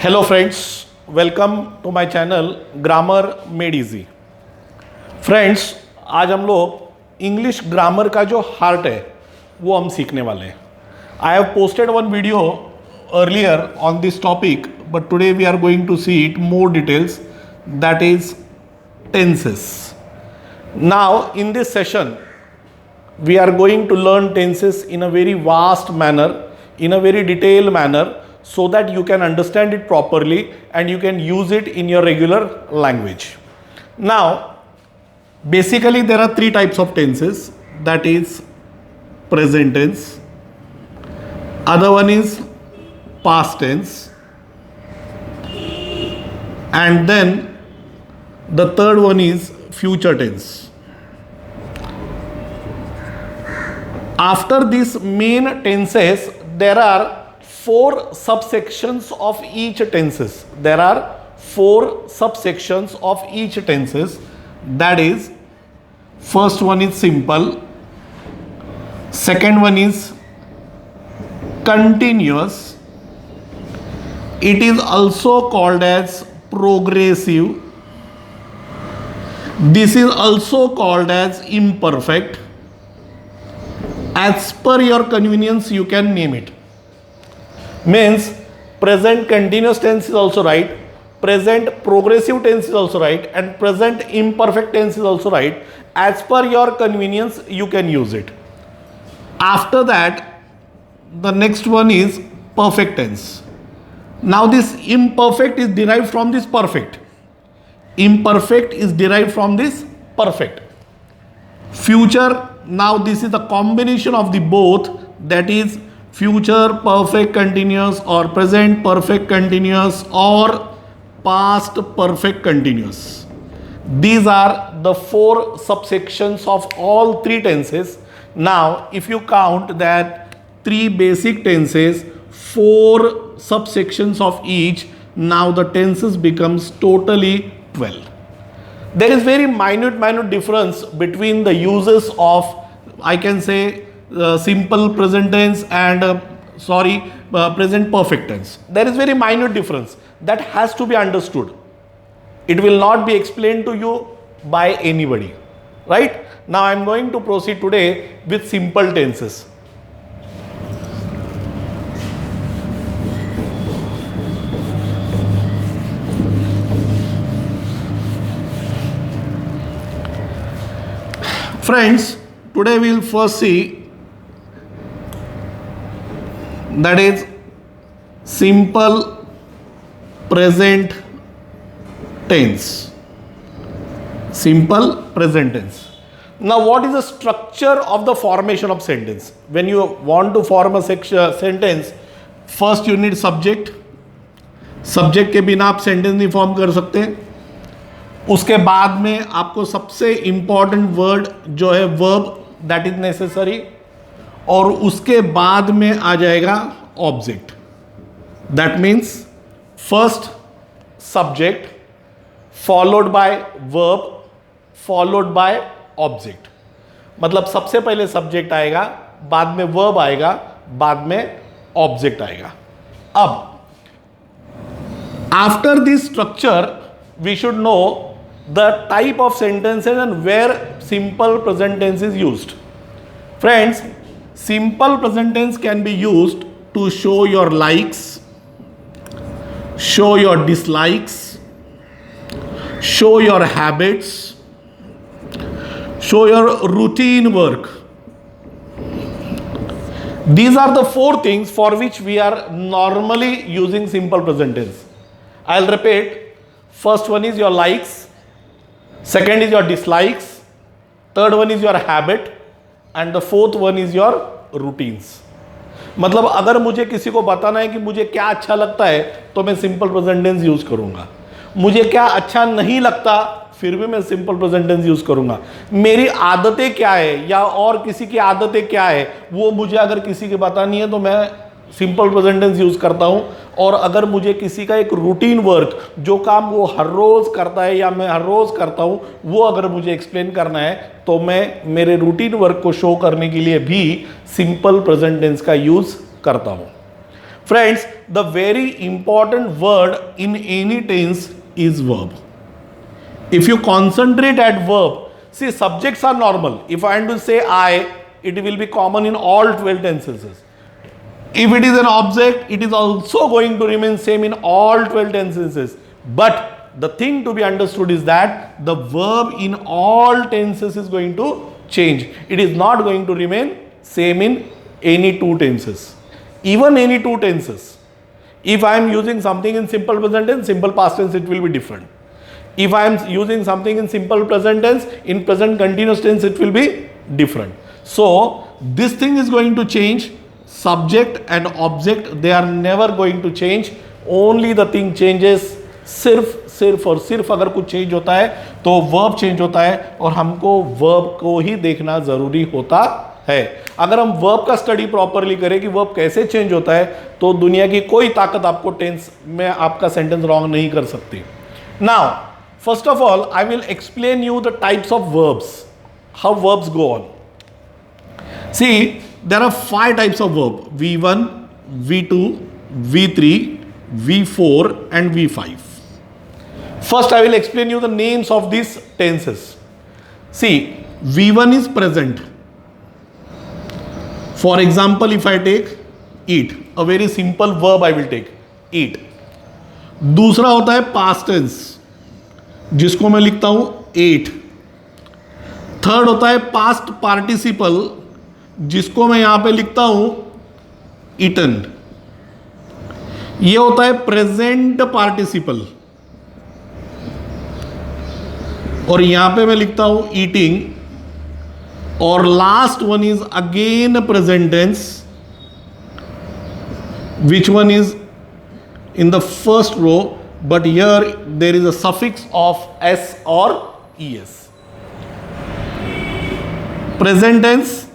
Hello friends, welcome to my channel grammar made easy. Friends, आज हम लोग English grammar का जो हार्ट है वो हम सीखने वाले हैं। I have posted one video earlier on this topic, but today we are going to see it more details, that is tenses. Now in this session we are going to learn tenses in a very vast manner, in a very detailed manner, so that you can understand it properly and you can use it in your regular language. Now, basically there are three types of tenses, that is present tense, other one is past tense, and then the third one is future tense. After these main tenses, there are four subsections of each tenses. There are four subsections of each tenses. That is, first one is simple, second one is continuous. It is also called as progressive. This is also called as imperfect. As per your convenience, you can name it. Means present continuous tense is also right, present progressive tense is also right, and present imperfect tense is also right. As per your convenience, you can use it. After that, the next one is perfect tense. Now this imperfect is derived from this perfect. Imperfect is derived from this perfect. Future, now this is the combination of the both, that is future perfect continuous or present perfect continuous or past perfect continuous. These are the four subsections of all three tenses. Now if you count that three basic tenses, four subsections of each, now the tenses becomes totally 12. There is very minute difference between the uses of, I can say, simple present tense and present perfect tense. There is very minute difference that has to be understood. It will not be explained to you by anybody, right? Now I am going to proceed today with simple tenses. Friends, today we will first see, that is simple present tense. Simple present tense. Now what is the structure of the formation of sentence? When you want to form a sentence, first you need subject. Subject के बिना आप sentence नहीं form कर सकते. उसके बाद में आपको सबसे इंपॉर्टेंट वर्ड जो है वर्ब, दैट इज नेसेसरी, और उसके बाद में आ जाएगा object. That means first subject followed by verb followed by object. मतलब सबसे पहले सब्जेक्ट आएगा, बाद में वर्ब आएगा, बाद में ऑब्जेक्ट आएगा. अब after this structure we should know the type of sentences and where simple present tense is used. Friends, simple present tense can be used to show your likes, show your dislikes, show your habits, show your routine work. These are the four things for which we are normally using simple present tense. I'll repeat. First one is your likes, second is your dislikes, third one is your habit, and the fourth one is your routines. मतलब अगर मुझे किसी को बताना है कि मुझे क्या अच्छा लगता है तो मैं सिंपल प्रेजेंट टेंस यूज करूंगा. मुझे क्या अच्छा नहीं लगता फिर भी मैं सिंपल प्रेजेंट टेंस यूज करूंगा. मेरी आदतें क्या है या और किसी की आदतें क्या है वो मुझे अगर किसी की बतानी है तो मैं सिंपल प्रेजेंट टेंस यूज करता हूं. और अगर मुझे किसी का एक रूटीन वर्क, जो काम वो हर रोज करता है या मैं हर रोज करता हूं, वो अगर मुझे एक्सप्लेन करना है तो मैं मेरे रूटीन वर्क को शो करने के लिए भी सिंपल प्रेजेंट टेंस का यूज करता हूं. Friends, the very important word in any tense is verb. If you concentrate at verb, see, subjects are normal. If I am to say I, it will be common in all 12 tenses. If it is an object, it is also going to remain same in all 12 tenses. But the thing to be understood is that the verb in all tenses is going to change. It is not going to remain same in any two tenses. Even any two tenses. If I am using something in simple present tense, simple past tense, it will be different. If I am using something in simple present tense, in present continuous tense, it will be different. So this thing is going to change. Subject and object, they are never going to change. Only the thing changes. सिर्फ और सिर्फ अगर कुछ change होता है तो verb change होता है, और हमको वर्ब को ही देखना जरूरी होता है. अगर हम वर्ब का स्टडी प्रॉपरली करें कि वर्ब कैसे चेंज होता है, तो दुनिया की कोई ताकत आपको टेंस में आपका सेंटेंस रॉन्ग नहीं कर सकती. Now first of all I will explain you the types of verbs, how verbs go on. See, there are 5 types of verb: V1, V2, V3, V4 and V5. First I will explain you the names of these tenses. See, V1 is present. For example, if I take eat, a very simple verb I will take, eat. दूसरा होता है past tense, जिसको मैं लिखता हूं ate. Third होता है past participle, जिसको मैं यहां पे लिखता हूं eaten. ये होता है प्रेजेंट पार्टिसिपल, और यहां पे मैं लिखता हूं ईटिंग. और last one is again present tense, which one is in the first row, but here there is a suffix of S और ES. Present tense,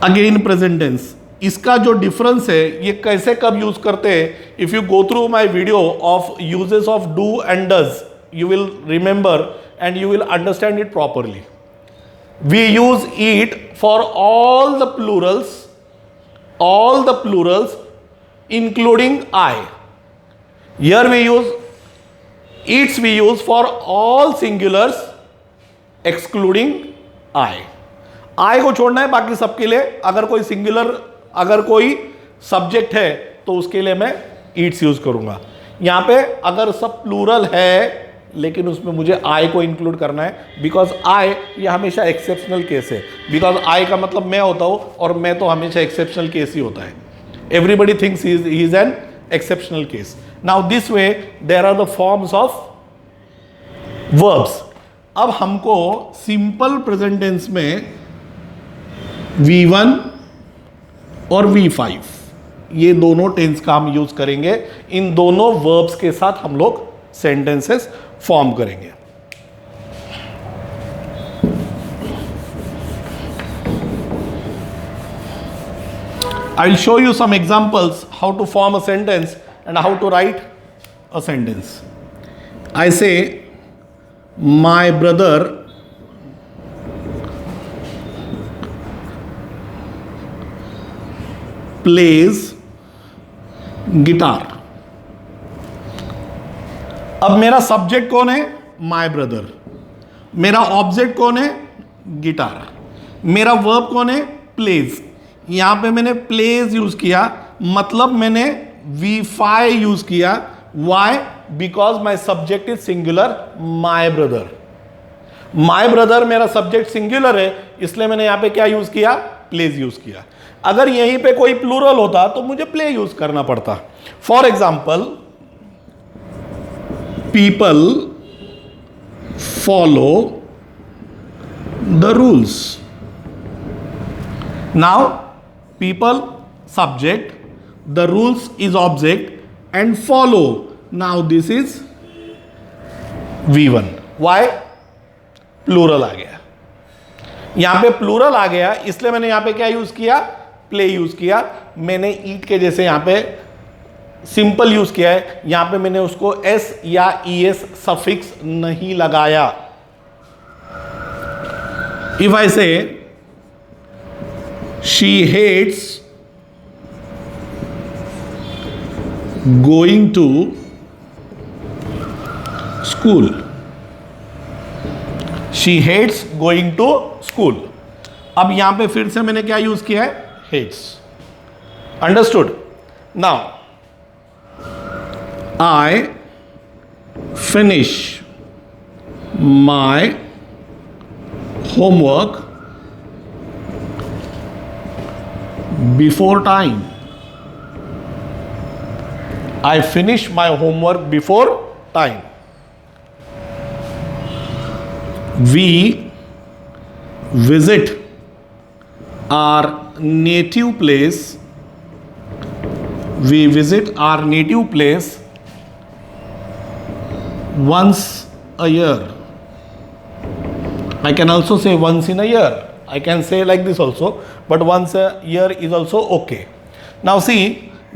again present tense. इसका जो डिफरेंस है, ये कैसे कब यूज करते हैं, if you go through my video of uses of do and does, you will remember and you will understand it properly. We use eat for all the plurals including I. Here we use eats, we use for all singulars excluding I. I को छोड़ना है बाकी सबके लिए. अगर कोई singular, अगर कोई सब्जेक्ट है तो उसके लिए मैं ईट्स यूज करूंगा. यहां पे अगर सब प्लूरल है लेकिन उसमें मुझे आई को इंक्लूड करना है, बिकॉज आई ये हमेशा एक्सेप्शनल केस है. बिकॉज आई का मतलब मैं होता हूं, और मैं तो हमेशा एक्सेप्शनल केस ही होता है. Everybody thinks he is an exceptional case. Now this way there are the forms of verbs. अब हमको सिंपल प्रेजेंट टेंस में V1 और V5 ये दोनों टेंस का हम यूज करेंगे. इन दोनों वर्ब्स के साथ हम लोग सेंटेंसेस फॉर्म करेंगे. I will show you some examples how to form a sentence and how to write a sentence. I say, my brother plays guitar. अब मेरा सब्जेक्ट कौन है? माई ब्रदर. मेरा ऑब्जेक्ट कौन है? गिटार. मेरा वर्ब कौन है? प्लेज. यहां पे मैंने प्लेज यूज किया, मतलब मैंने V5 यूज किया. Why? Because my subject is singular, my brother. My brother मेरा सब्जेक्ट सिंगुलर है, इसलिए मैंने यहां पे क्या यूज किया? प्लेज यूज किया. अगर यहीं पे कोई प्लूरल होता तो मुझे प्ले यूज करना पड़ता. For example, people follow the rules. Now people subject, the rules is object, and follow, now this is V1. Why? Plural आ गया. यहां पे प्लूरल आ गया, इसलिए मैंने यहां पे क्या यूज किया? प्ले यूज किया. मैंने ईट के जैसे यहां पे सिंपल यूज किया है. यहां पे मैंने उसको एस या ईएस सफिक्स नहीं लगाया. If I say she hates going to school, she hates going to school. अब यहां पे फिर से मैंने क्या यूज किया है, hates. Understood. Now I finish my homework before time, I finish my homework before time. We visit our native place. We visit our native place once a year. I can also say once in a year. I can say like this also, but once a year is also okay. Now see,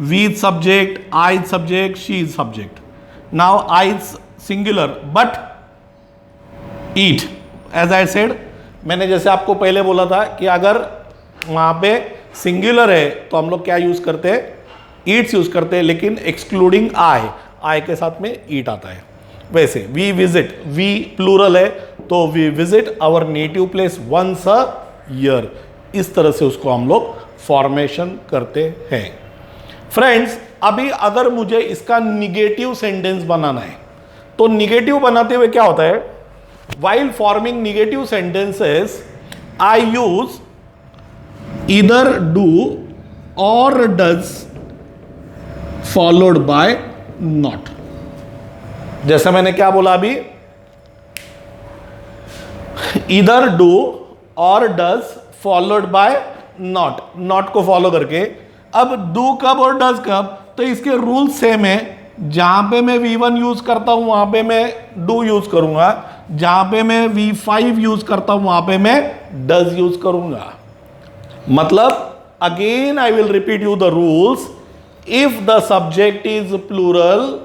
we is subject, I is subject, she is subject. Now I is singular but eat, as I said, मैंने जैसे आपको पहले बोला था कि अगर वहाँ पे सिंगुलर है तो हम लोग क्या यूज करते हैं, ईट्स यूज करते हैं, लेकिन एक्सक्लूडिंग आई के साथ में ईट आता है। वैसे वी विजिट, वी प्लूरल है तो we visit our native place once a year, इस तरह से उसको हम लोग फॉर्मेशन करते हैं। फ्रेंड्स, अभी अगर मुझे इसका निगेटिव सेंटेंस बनाना है तो निगेटिव बनाते हुए क्या होता है, while forming negative sentences I use either do और डज फॉलोड बाय नॉट। जैसे मैंने क्या बोला अभी, ईदर डू और does followed by not, not को फॉलो करके। अब डू कब और डज कब, तो इसके रूल सेम है। जहां पे मैं V1 यूज करता हूं वहां पे मैं डू यूज करूंगा, जहां पे मैं V5 यूज करता हूं वहां पे मैं डज यूज करूंगा। मतलब again I will repeat you the rules. If the subject is plural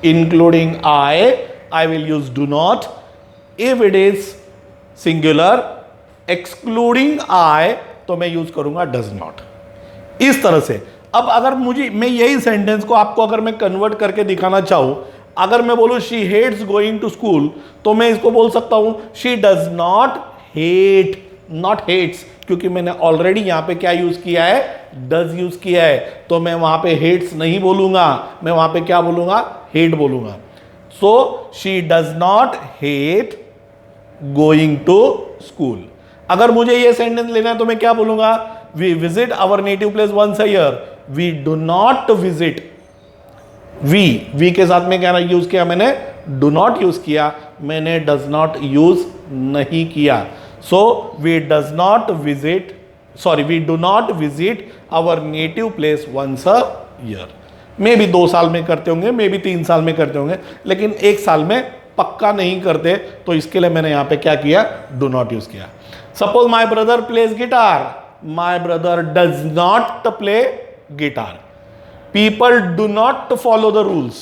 including I will use do not. If it is singular excluding I तो मैं यूज करूंगा डज नॉट। इस तरह से अब अगर मैं यही सेंटेंस को आपको अगर मैं कन्वर्ट करके दिखाना चाहूं, अगर मैं बोलूं she hates going to school तो मैं इसको बोल सकता हूं she does not hate, not hates, क्योंकि मैंने ऑलरेडी यहां पे क्या यूज किया है, डज यूज किया है, तो मैं वहां पे हेट्स नहीं बोलूंगा, मैं वहां पे क्या बोलूंगा, हेट बोलूंगा। So she does not hate going to school. अगर मुझे ये सेंटेंस लेना है तो मैं क्या बोलूंगा, we visit our native place once a year, we do not visit. We के साथ में क्या यूज किया, मैंने डू नॉट यूज किया, मैंने डज नॉट यूज नहीं किया। So we does not visit, sorry we do not visit our native place once a year. मे भी 2 साल में करते होंगे, मे भी 3 साल में करते होंगे, लेकिन 1 साल में पक्का नहीं करते, तो इसके लिए मैंने यहां पे क्या किया, डू नॉट यूज किया। Suppose my brother plays guitar, my brother does not play guitar. People do not follow the rules,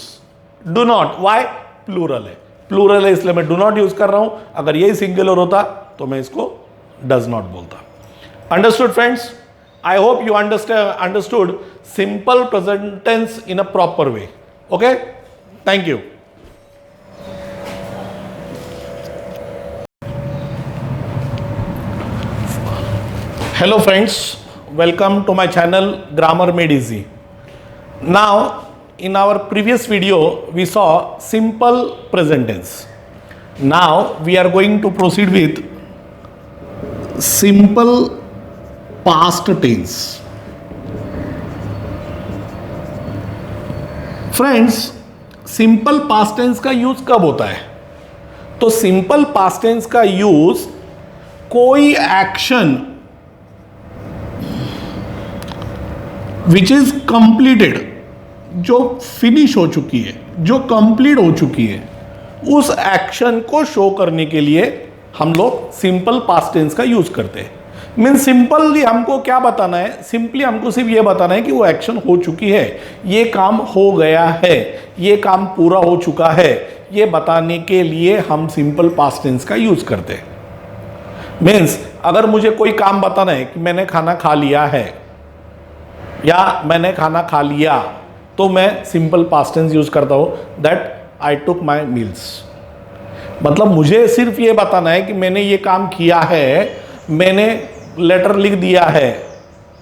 do not, why, plural है, प्लूरल है इसलिए मैं डू नॉट यूज कर रहा हूं। अगर यही सिंगुलर होता तो मैं इसको डज नॉट बोलता। Understood friends? I hope you understood simple present tense in a proper way. Okay, thank you. Hello friends, welcome to my channel Grammar Made Easy. Now in our previous video we saw simple present tense. Now we are going to proceed with simple past tense. Friends, simple past tense का use कब होता है? तो simple past tense का use कोई action which is completed, जो finish हो चुकी है, जो कंप्लीट हो चुकी है, उस एक्शन को शो करने के लिए हम लोग सिंपल पास्ट टेंस का यूज करते हैं। मीन सिंपली हमको क्या बताना है, सिंपली हमको सिर्फ ये बताना है कि वो एक्शन हो चुकी है, ये काम हो गया है, ये काम पूरा हो चुका है, ये बताने के लिए हम सिंपल पास्ट टेंस का यूज करते हैं। मीन्स अगर मुझे कोई काम बताना है कि मैंने खाना खा लिया है या मैंने खाना खा लिया, तो मैं सिंपल पास्ट टेंस यूज करता हूं, that I took my meals. मतलब मुझे सिर्फ ये बताना है कि मैंने ये काम किया है, मैंने लेटर लिख दिया है,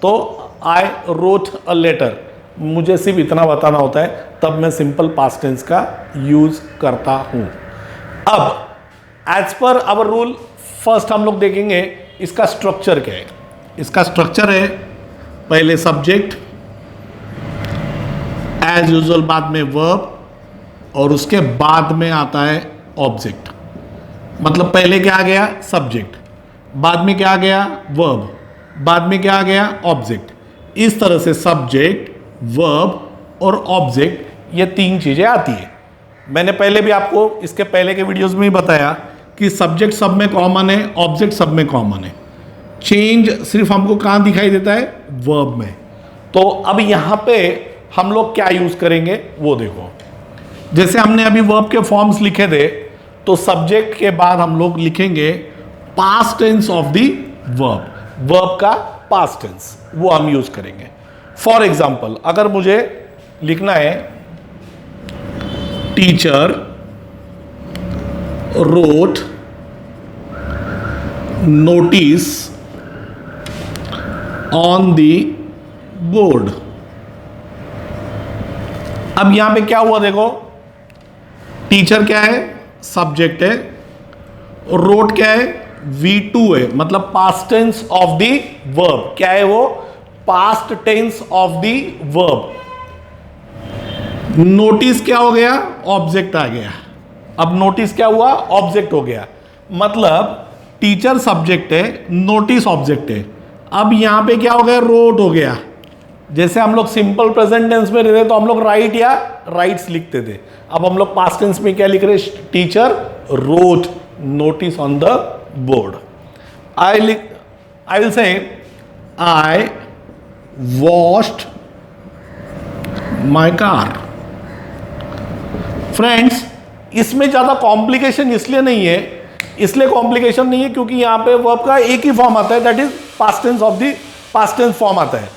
तो आई रोट अ लेटर, मुझे सिर्फ इतना बताना होता है, तब मैं सिंपल पास्ट टेंस का यूज करता हूं। अब as per hour rule first हम लोग देखेंगे इसका स्ट्रक्चर क्या है। इसका स्ट्रक्चर है पहले सब्जेक्ट, एज यूजुअल बाद में वर्ब, और उसके बाद में आता है ऑब्जेक्ट। मतलब पहले क्या आ गया सब्जेक्ट, बाद में क्या आ गया वर्ब, बाद में क्या आ गया ऑब्जेक्ट। इस तरह से सब्जेक्ट, वर्ब और ऑब्जेक्ट, ये तीन चीजें आती है। मैंने पहले भी आपको इसके पहले के वीडियोस में ही बताया कि सब्जेक्ट सब में कॉमन है, ऑब्जेक्ट सब में कॉमन है। चेंज सिर्फ हमको कहां दिखाई देता है, वर्ब में। तो अब यहां पे हम लोग क्या यूज करेंगे वो देखो। जैसे हमने अभी वर्ब के फॉर्म्स लिखे थे, तो सब्जेक्ट के बाद हम लोग लिखेंगे past tense of the verb, verb का पास्ट टेंस, वो हम यूज करेंगे। फॉर एग्जाम्पल अगर मुझे लिखना है teacher wrote notice on the board. अब यहां पे क्या हुआ देखो, टीचर क्या है सब्जेक्ट है, रोट क्या है V2 है, मतलब past tense of the verb. क्या है वो, past tense of the verb. Notice क्या हो गया, ऑब्जेक्ट आ गया। अब नोटिस क्या हुआ, ऑब्जेक्ट हो गया। मतलब टीचर सब्जेक्ट है, नोटिस ऑब्जेक्ट है। अब यहां पे क्या हो गया, रोट हो गया। जैसे हम लोग सिंपल प्रेजेंट टेंस में रहते तो हम लोग राइट या राइट्स लिखते थे, अब हम लोग पास्ट टेंस में क्या लिख रहे, teacher wrote notice on the board. I will say I washed my car. Friends इसमें ज्यादा कॉम्प्लिकेशन इसलिए नहीं है, क्योंकि यहां पे वर्ब का एक ही फॉर्म आता है, that is past tense of the past tense form आता है।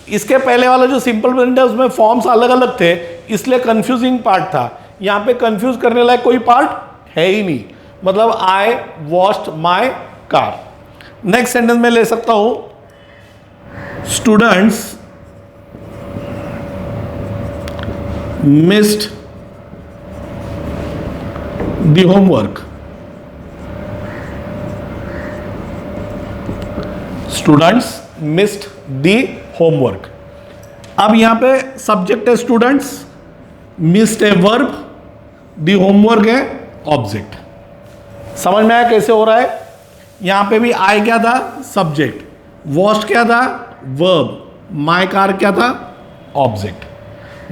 इसके पहले वाला जो सिंपल प्रेजेंट है उसमें फॉर्म्स अलग अलग थे, इसलिए कंफ्यूजिंग पार्ट था। यहां पे कंफ्यूज करने लायक कोई पार्ट है ही नहीं। मतलब I washed my car. Next sentence में ले सकता हूं, students missed the homework. Students missed the homework. अब यहां पे सब्जेक्ट है स्टूडेंट्स, मिस्ड है वर्ब, द होमवर्क है ऑब्जेक्ट। समझ में आया कैसे हो रहा है। यहां पे भी आई क्या था, सब्जेक्ट, वॉश्ड क्या था, वर्ब, माय कार क्या था, ऑब्जेक्ट।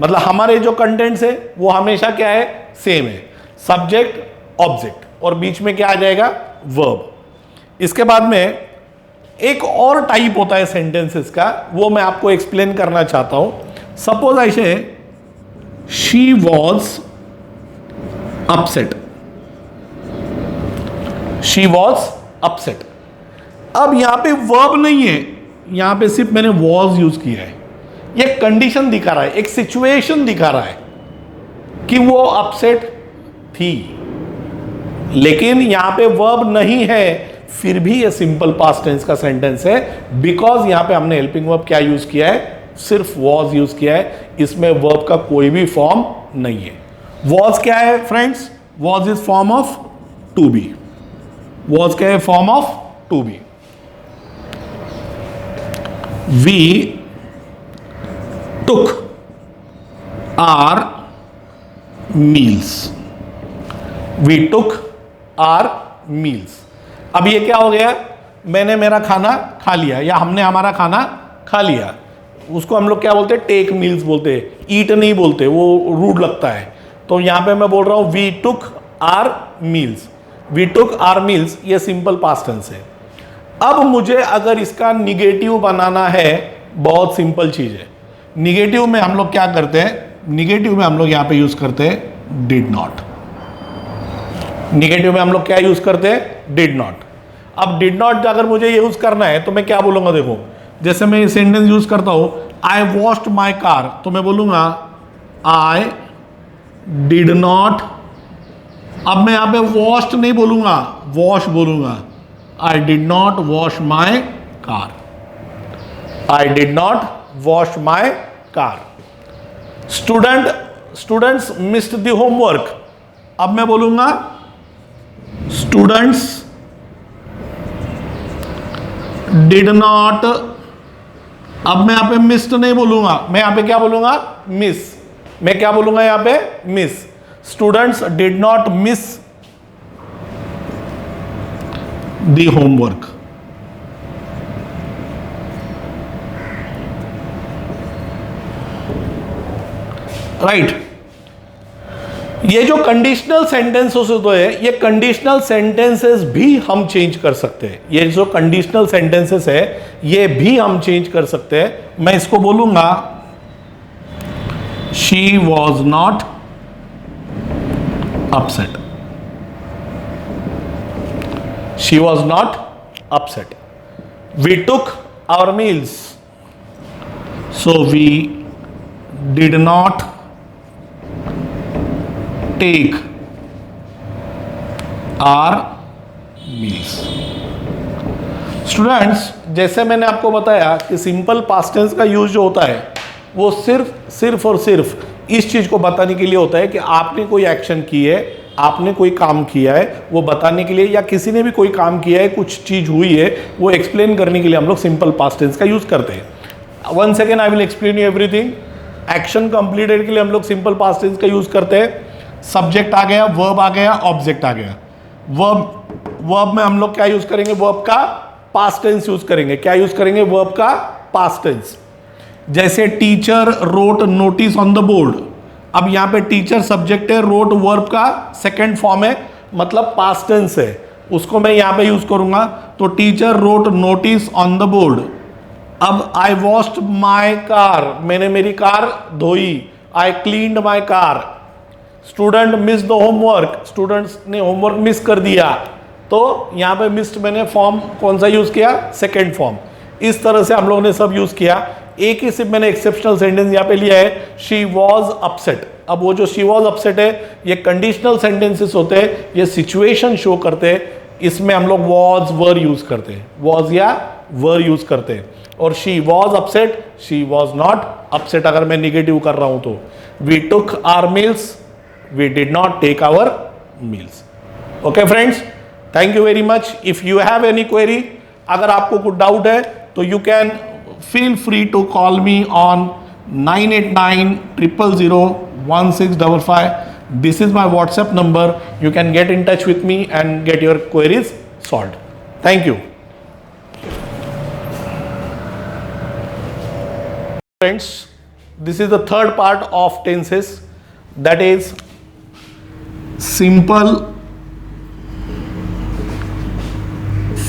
मतलब हमारे जो कंटेंट्स है वो हमेशा क्या है, सेम है, सब्जेक्ट ऑब्जेक्ट, और बीच में क्या आ जाएगा, वर्ब। इसके बाद में एक और टाइप होता है सेंटेंसेस का, वो मैं आपको एक्सप्लेन करना चाहता हूं। Suppose I say she was upset, she was upset. अब यहां पे वर्ब नहीं है, यहां पे सिर्फ मैंने वॉज यूज किया है। ये कंडीशन दिखा रहा है, एक सिचुएशन दिखा रहा है कि वो अपसेट थी, लेकिन यहां पे वर्ब नहीं है, फिर भी ये सिंपल पास्ट टेंस का सेंटेंस है, बिकॉज यहां पे हमने हेल्पिंग वर्ब क्या यूज किया है, सिर्फ वॉज यूज किया है। इसमें वर्ब का कोई भी फॉर्म नहीं है। वॉज क्या है friends, was is form of to be. Was क्या है, form of to be. We took our meals, we took our meals. अब ये क्या हो गया, मैंने मेरा खाना खा लिया या हमने हमारा खाना खा लिया। उसको हम लोग क्या बोलते हैं, टेक मील्स बोलते हैं, ईट नहीं बोलते, वो रूड लगता है। तो यहां पे मैं बोल रहा हूं we took our meals. We took our meals ये सिंपल पास्ट टेंस है। अब मुझे अगर इसका निगेटिव बनाना है, बहुत सिंपल चीज है। निगेटिव में हम लोग क्या करते हैं, निगेटिव में हम लोग यहां पे यूज करते हैं डिड नॉट। निगेटिव में हम लोग क्या यूज करते हैं, डिड नॉट। अब डिड नॉट अगर मुझे यूज करना है तो मैं क्या बोलूंगा, देखो जैसे मैं ये सेंटेंस यूज करता हूं, आई वॉश्ड माई कार, तो मैं बोलूंगा आई डिड नॉट, अब मैं यहां पे वॉश्ड नहीं बोलूंगा, वॉश बोलूंगा, I did not wash my car, I did not wash my car. Students missed the homework, अब मैं बोलूंगा स्टूडेंट्स डिड नॉट, अब मैं यहां पे मिस्ड नहीं बोलूंगा, मैं यहां पे क्या बोलूंगा, मिस, मैं क्या बोलूंगा यहां पे, miss. Students did not miss the homework. Right, ये जो कंडीशनल सेंटेंसेस होते हैं, ये कंडीशनल सेंटेंसेस भी हम चेंज कर सकते हैं। ये जो कंडीशनल सेंटेंसेस है ये भी हम चेंज कर सकते हैं। मैं इसको बोलूंगा she was not upset, she was not upset. We took our meals, so we did not take our meals. Students, जैसे मैंने आपको बताया कि सिंपल पास्ट टेंस का यूज जो होता है वो सिर्फ और सिर्फ इस चीज को बताने के लिए होता है कि आपने कोई एक्शन की है, आपने कोई काम किया है, वो बताने के लिए, या किसी ने भी कोई काम किया है, कुछ चीज हुई है, वो एक्सप्लेन करने के लिए हम लोग सिंपल पास्ट टेंस का यूज करते हैं। One second, I will explain you everything. Action completed के लिए हम लोग सिंपल पास्ट टेंस का यूज करते हैं। सब्जेक्ट आ गया, वर्ब आ गया, ऑब्जेक्ट आ गया। वर्ब में हम लोग क्या यूज करेंगे, वर्ब का पास्ट टेंस यूज करेंगे। क्या यूज करेंगे, वर्ब का पास्ट टेंस। जैसे teacher wrote notice on the board, अब यहां पे टीचर सब्जेक्ट है, रोट वर्ब का सेकंड फॉर्म है, मतलब पास्ट टेंस है, उसको मैं यहां पे यूज करूंगा। तो teacher wrote notice on the board. अब आई वॉश्ड माई कार, मैंने मेरी कार धोई। I cleaned my car. Student miss the homework, students ने होमवर्क मिस कर दिया। तो यहां पे मिस्ड मैंने फॉर्म कौन सा यूज किया, सेकेंड फॉर्म। इस तरह से हम लोगों ने सब यूज किया। एक ही सिर्फ मैंने एक्सेप्शनल सेंटेंस यहां पे लिया है, शी वॉज अपसेट। अब वो जो शी वॉज अपसेट है, ये कंडीशनल सेंटेंसेस होते हैं, ये सिचुएशन शो करते हैं। इसमें हम लोग वॉज वर यूज करते हैं, वॉज या वर यूज करते हैं। और she was upset, she was not upset अगर मैं निगेटिव कर रहा हूं तो। We took our meals, we did not take our meals. Okay friends, thank you very much. If you have any query, अगर आपको कुछ डाउट है तो you can feel free to call me on 9890001655. This is my WhatsApp number. You can get in touch with me and get your queries solved. Thank you. Friends, this is the third part of tenses, that is simple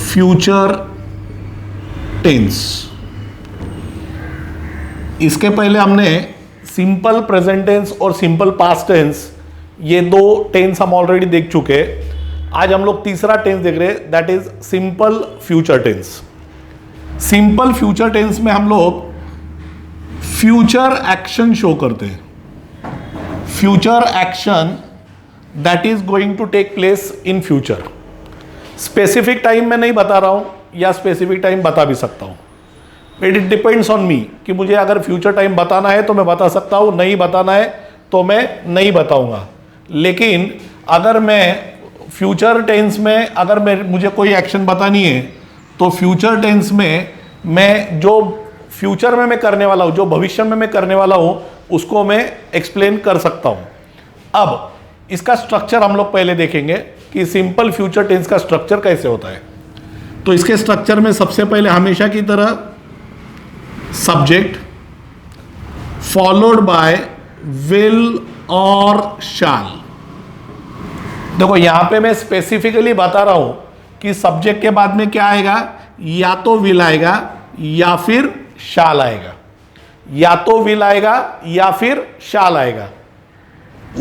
future tense. इसके पहले हमने simple present tense और simple past tense, ये दो tense हम already देख चुके हैं। आज हम लोग तीसरा टेंस देख रहे हैं, that is simple future tense. Simple future tense में हम लोग फ्यूचर एक्शन शो करते हैं, future action that is going to take place in future. Specific time में नहीं बता रहा हूं, या स्पेसिफिक टाइम बता भी सकता हूं, इट डिपेंड्स ऑन मी कि मुझे अगर फ्यूचर टाइम बताना है तो मैं बता सकता हूं, नहीं बताना है तो मैं नहीं बताऊंगा। लेकिन अगर मैं फ्यूचर टेंस में अगर मुझे कोई एक्शन बतानी है तो फ्यूचर टेंस में मैं जो फ्यूचर में मैं करने वाला हूं, जो भविष्य में मैं करने वाला हूं, उसको मैं एक्सप्लेन कर सकता हूं। अब इसका स्ट्रक्चर हम लोग पहले देखेंगे कि सिंपल फ्यूचर टेंस का स्ट्रक्चर कैसे होता है। तो इसके स्ट्रक्चर में सबसे पहले हमेशा की तरह सब्जेक्ट फॉलोड बाय विल और शैल। देखो यहां पे मैं स्पेसिफिकली बता रहा हूं कि सब्जेक्ट के बाद में क्या आएगा, या तो विल आएगा या फिर शैल आएगा, या तो विल आएगा या फिर शैल आएगा।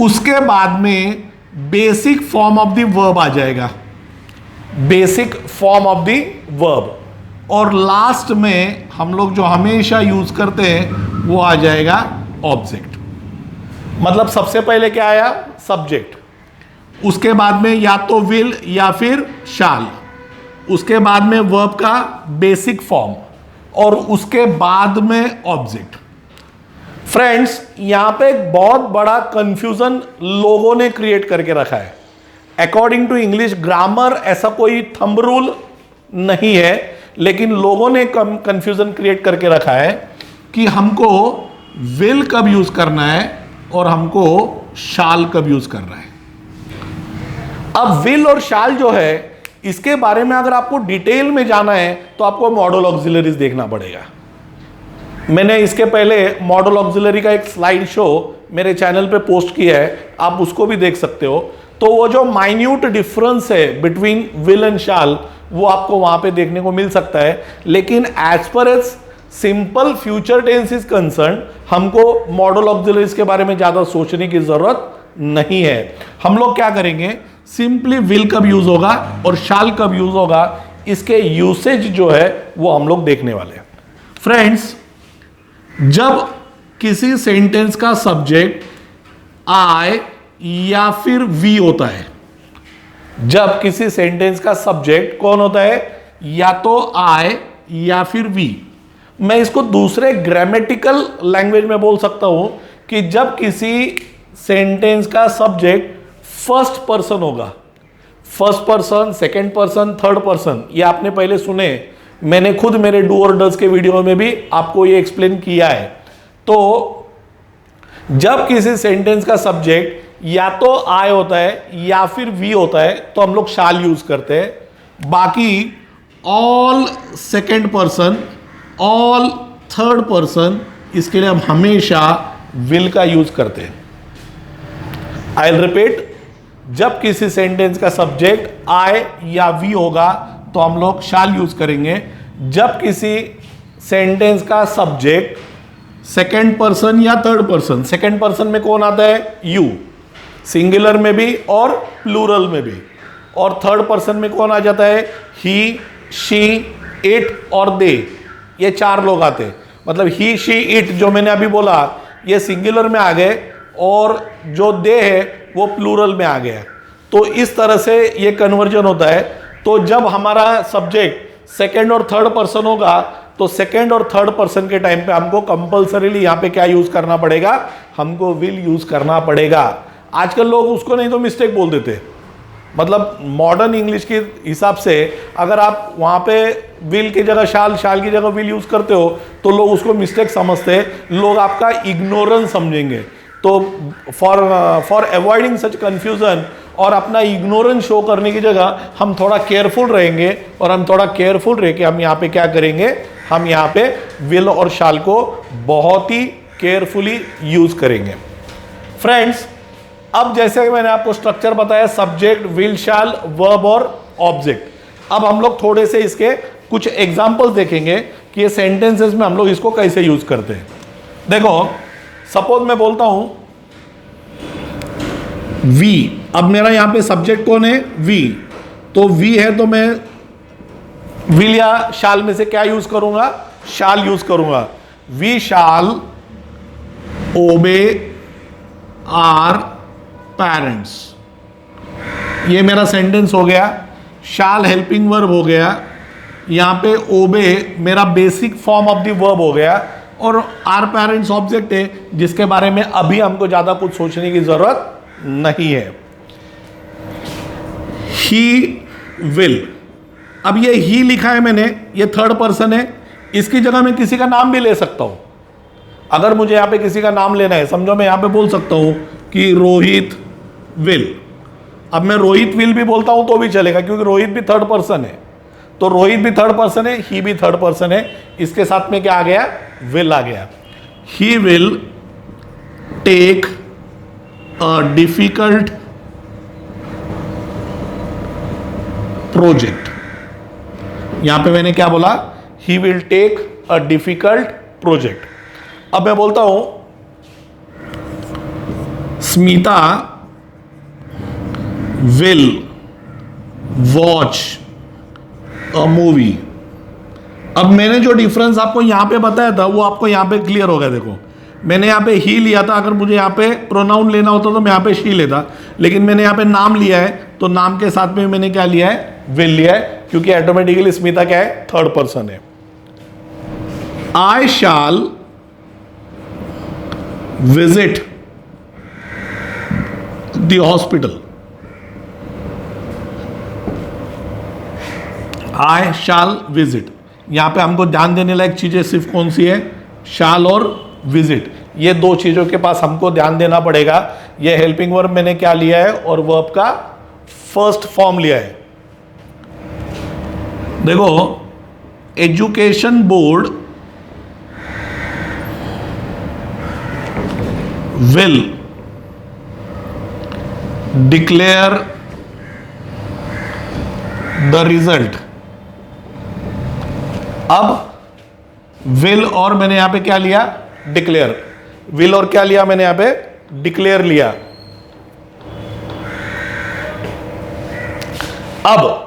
उसके बाद में basic form of the verb आ जाएगा, basic form of the verb. और लास्ट में हम लोग जो हमेशा यूज करते हैं वो आ जाएगा ऑब्जेक्ट। मतलब सबसे पहले क्या आया, सब्जेक्ट, उसके बाद में या तो विल या फिर शाल, उसके बाद में वर्ब का बेसिक फॉर्म, और उसके बाद में ऑब्जेक्ट। फ्रेंड्स, यहां पे एक बहुत बड़ा कंफ्यूजन लोगों ने क्रिएट करके रखा है। अकॉर्डिंग टू इंग्लिश ग्रामर ऐसा कोई थंब रूल नहीं है, लेकिन लोगों ने कंफ्यूजन क्रिएट करके रखा है कि हमको विल कब यूज करना है और हमको शाल कब यूज करना है। अब विल और शाल जो है, इसके बारे में अगर आपको डिटेल में जाना है तो आपको मॉडल ऑक्सिलरीज देखना पड़ेगा। मैंने इसके पहले मॉडल ऑक्सिलरी का एक स्लाइड शो मेरे चैनल पे पोस्ट किया है, आप उसको भी देख सकते हो। तो वो जो माइन्यूट डिफरेंस है बिटवीन विल एंड शाल, वो आपको वहां पे देखने को मिल सकता है। लेकिन as per as simple future tense is concern, हमको मॉडल ऑक्सिलरीज के बारे में ज्यादा सोचने की जरूरत नहीं है। हम लोग क्या करेंगे, सिंपली विल कब यूज होगा और शाल कब यूज होगा, इसके यूसेज जो है वो हम लोग देखने वाले हैं। फ्रेंड्स, जब किसी सेंटेंस का सब्जेक्ट आई या फिर वी होता है, जब किसी सेंटेंस का सब्जेक्ट कौन होता है, या तो आई या फिर वी, मैं इसको दूसरे ग्रामेटिकल लैंग्वेज में बोल सकता हूं कि जब किसी सेंटेंस का सब्जेक्ट फर्स्ट पर्सन होगा, first person, second person, third person, ये आपने पहले सुने, मैंने खुद मेरे डू और डज के वीडियो में भी आपको ये एक्सप्लेन किया है। तो जब किसी सेंटेंस का सब्जेक्ट या तो आई होता है या फिर वी होता है तो हम लोग शाल यूज करते हैं। बाकी all second person, all third person, इसके लिए हम हमेशा विल का यूज करते हैं। आई विल रिपीट, जब किसी सेंटेंस का सब्जेक्ट आई या वी होगा तो हम लोग शाल यूज करेंगे। जब किसी सेंटेंस का सब्जेक्ट सेकंड पर्सन या थर्ड पर्सन, सेकंड पर्सन में कौन आता है, यू, सिंगुलर में भी और प्लूरल में भी, और थर्ड पर्सन में कौन आ जाता है, ही, शी, इट और दे, ये चार लोग आते हैं। मतलब ही, शी, इट जो मैंने अभी बोला ये सिंगुलर में आ गए, और जो दे है वो प्लूरल में आ गया। तो इस तरह से ये कन्वर्जन होता है। तो जब हमारा सब्जेक्ट सेकंड और थर्ड पर्सन होगा तो सेकंड और थर्ड पर्सन के टाइम पे हमको कंपल्सरीली यहाँ पे क्या यूज करना पड़ेगा, हमको विल यूज करना पड़ेगा। आजकल लोग उसको नहीं तो मिस्टेक बोल देते, मतलब मॉडर्न इंग्लिश के हिसाब से अगर आप वहाँ पे विल की जगह शाल, शाल की जगह विल यूज करते हो तो लोग उसको मिस्टेक समझते हैं, लोग आपका इग्नोरेंस समझेंगे। तो फॉर अवॉइडिंग सच कंफ्यूजन और अपना इग्नोरेंस शो करने की जगह हम थोड़ा केयरफुल रहेंगे, और हम थोड़ा केयरफुल रह के हम यहाँ पे क्या करेंगे, हम यहाँ पे विल और शाल को बहुत ही केयरफुली यूज करेंगे। फ्रेंड्स, अब जैसे मैंने आपको स्ट्रक्चर बताया, सब्जेक्ट, विल, शाल, वर्ब और ऑब्जेक्ट, अब हम लोग थोड़े से इसके कुछ एग्जाम्पल्स देखेंगे कि ये सेंटेंसेस में हम लोग इसको कैसे यूज करते हैं। देखो, सपोज मैं बोलता हूं वी, अब मेरा यहां पे सब्जेक्ट कौन है, वी, तो वी है तो मैं विल या शाल में से क्या यूज करूंगा, शाल यूज करूंगा। वी शाल ओबे आर पेरेंट्स, ये मेरा सेंटेंस हो गया। शाल हेल्पिंग वर्ब हो गया, यहां पे ओबे मेरा basic form of the verb हो गया, और आर पेरेंट्स ऑब्जेक्ट है जिसके बारे में अभी हमको ज्यादा कुछ सोचने की जरूरत नहीं है। ही विल, अब ये ही लिखा है मैंने, ये थर्ड पर्सन है, इसकी जगह मैं किसी का नाम भी ले सकता हूं। अगर मुझे यहां पे किसी का नाम लेना है, समझो मैं यहां पे बोल सकता हूं कि रोहित विल, अब मैं रोहित विल भी बोलता हूं तो भी चलेगा क्योंकि रोहित भी थर्ड पर्सन है। तो रोहित भी थर्ड पर्सन है, ही भी थर्ड पर्सन है, इसके साथ में क्या आ गया, विल आ गया। He will take a difficult project, यहां पे मैंने क्या बोला, he will take a difficult project. अब मैं बोलता हूं Smita will watch a movie. अब मैंने जो डिफरेंस आपको यहां पे बताया था वो आपको यहां पे क्लियर हो गया। देखो, मैंने यहाँ पे ही लिया था, अगर मुझे यहाँ पे प्रोनाउन लेना होता तो मैं यहाँ पे शी लेता, लेकिन मैंने यहाँ पे नाम लिया है तो नाम के साथ में मैंने क्या लिया है, विल लिया है, क्योंकि ऑटोमेटिकली स्मिता क्या है, थर्ड पर्सन है। I shall visit the hospital. I shall visit, यहां पे हमको ध्यान देने लायक चीजें सिर्फ कौन सी है, शैल और विजिट, ये दो चीजों के पास हमको ध्यान देना पड़ेगा। ये हेल्पिंग वर्ब मैंने क्या लिया है और वर्ब का फर्स्ट फॉर्म लिया है। देखो, education board will declare the result. अब विल और मैंने यहां पे क्या लिया, डिक्लेयर। विल और क्या लिया मैंने यहां पे, डिक्लेयर लिया। अब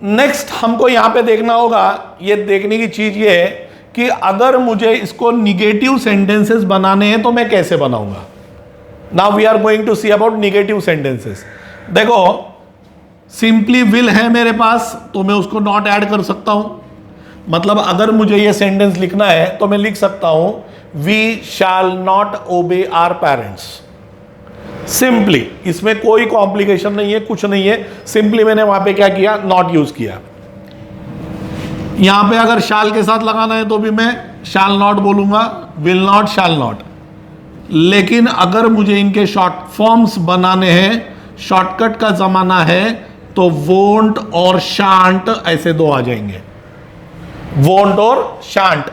नेक्स्ट हमको यहां पे देखना होगा, ये देखने की चीज ये है कि अगर मुझे इसको निगेटिव सेंटेंसेस बनाने हैं तो मैं कैसे बनाऊंगा। Now we are going to see about negative sentences. देखो, सिंपली विल है मेरे पास तो मैं उसको नॉट ऐड कर सकता हूं। मतलब अगर मुझे ये सेंटेंस लिखना है तो मैं लिख सकता हूं, we shall not obey our parents. Simply, इसमें कोई कॉम्प्लिकेशन नहीं है, कुछ नहीं है, सिंपली मैंने वहां पे क्या किया, नॉट यूज किया। यहां पे अगर शैल के साथ लगाना है तो भी मैं शैल नॉट बोलूंगा, विल नॉट, शैल नॉट। लेकिन अगर मुझे इनके शॉर्ट फॉर्म्स बनाने हैं, शॉर्टकट का जमाना है, तो वोंट और शांट ऐसे दो आ जाएंगे। वोंट और शांट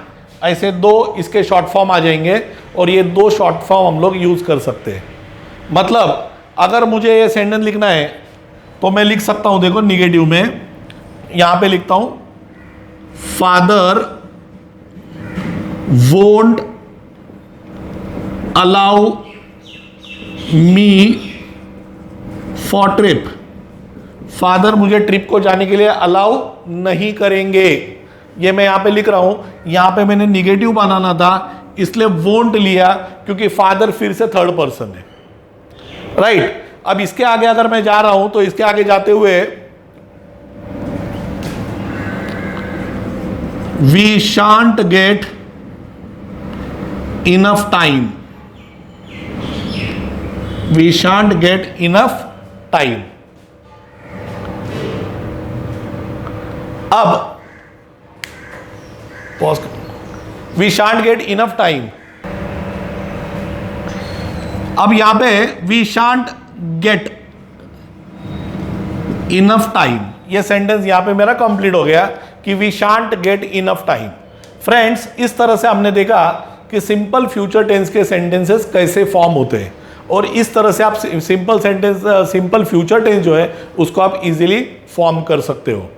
ऐसे दो इसके शॉर्ट फॉर्म आ जाएंगे, और ये दो शॉर्ट फॉर्म हम लोग यूज कर सकते हैं। मतलब अगर मुझे ये सेंटेंस लिखना है तो मैं लिख सकता हूं, देखो निगेटिव में यहां पे लिखता हूं, father won't allow me for trip. Father मुझे ट्रिप को जाने के लिए अलाउ नहीं करेंगे, ये मैं यहां पे लिख रहा हूं। यहां पे मैंने निगेटिव बनाना था इसलिए वोंट लिया, क्योंकि फादर फिर से थर्ड पर्सन है, राइट। अब इसके आगे अगर मैं जा रहा हूं तो इसके आगे जाते हुए, we shan't get enough time. We shan't get enough time. अब pause, we shan't get enough time. अब यहां पे we shan't get enough time, ये सेंटेंस यहां पे मेरा कंप्लीट हो गया कि we shan't get enough time. Friends, इस तरह से हमने देखा कि सिंपल फ्यूचर टेंस के सेंटेंसेस कैसे फॉर्म होते हैं, और इस तरह से आप सिंपल फ्यूचर टेंस जो है उसको आप इजीली फॉर्म कर सकते हो।